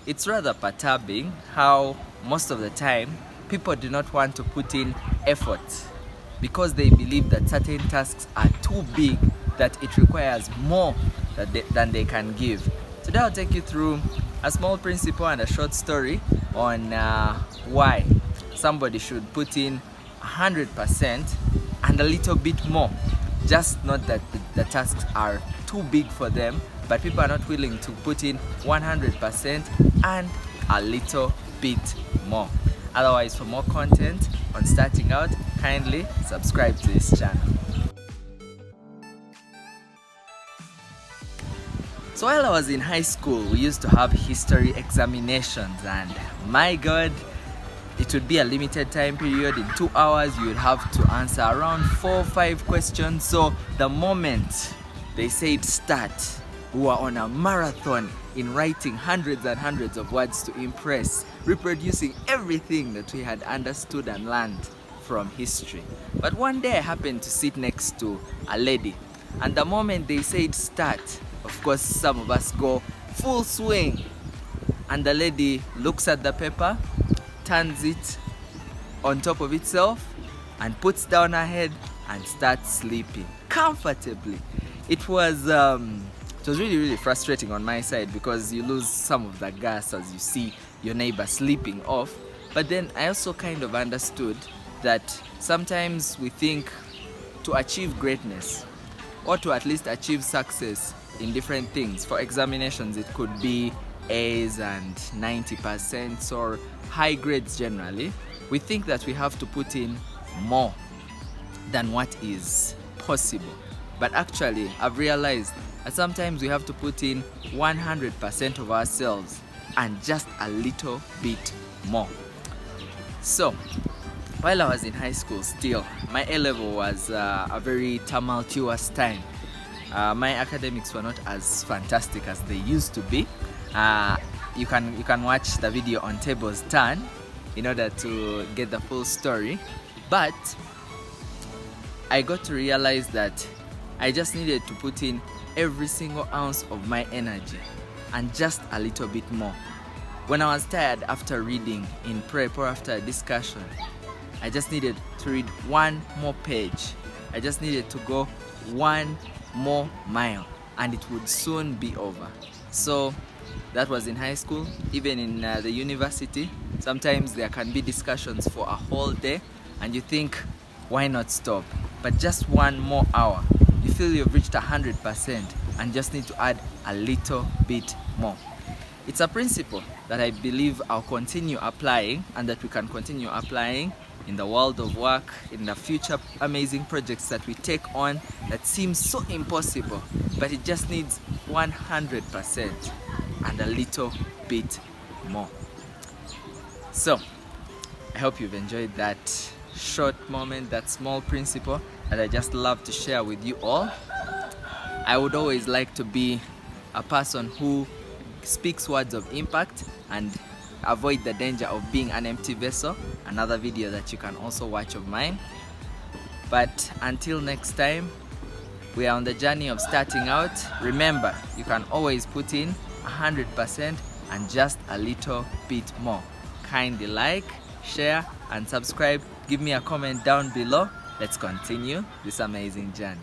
It's rather perturbing how most of the time people do not want to put in effort because they believe that certain tasks are too big, that it requires more than they can give. Today I'll take you through a small principle and a short story on why somebody should put in 100% and a little bit more. Just not that the tasks are too big for them, but people are not willing to put in 100% and a little bit more. Otherwise, for more content on starting out, kindly subscribe to this channel. So while I was in high school, we used to have history examinations, and my God, it would be a limited time period. In 2 hours you would have to answer around 4 or 5 questions. So the moment they said start, we were on a marathon in writing hundreds and hundreds of words to impress, reproducing everything that we had understood and learned from history. But one day I happened to sit next to a lady, and the moment they said start, of course some of us go full swing, and the lady looks at the paper, turns it on top of itself, and puts down her head and starts sleeping comfortably. It was really frustrating on my side because you lose some of the gas as you see your neighbor sleeping off. But then I also kind of understood that sometimes we think to achieve greatness or to at least achieve success in different things, for examinations it could be A's and 90% or high grades generally, we think that we have to put in more than what is possible. But actually, I've realized that sometimes we have to put in 100% of ourselves and just a little bit more. So, while I was in high school still, my A-level was a very tumultuous time. My academics were not as fantastic as they used to be. You can watch the video on Tables Turn in order to get the full story. But I got to realize that I just needed to put in every single ounce of my energy and just a little bit more. When I was tired after reading in prep or after a discussion, I just needed to read one more page. I just needed to go one more mile and it would soon be over. So that was in high school. Even in the university, sometimes there can be discussions for a whole day and you think, why not stop? But just one more hour, you feel you've reached 100% and just need to add a little bit more. It's a principle that I believe I'll continue applying and that we can continue applying in the world of work, in the future amazing projects that we take on that seem so impossible, but it just needs 100% and a little bit more. So, I hope you've enjoyed that short moment, that small principle that I just love to share with you all. I would always like to be a person who speaks words of impact and avoid the danger of being an empty vessel. Another video that you can also watch of mine. But until next time, we are on the journey of starting out. Remember, you can always put in 100% and just a little bit more. Kindly like, share and subscribe. Give me a comment down below. Let's continue this amazing journey.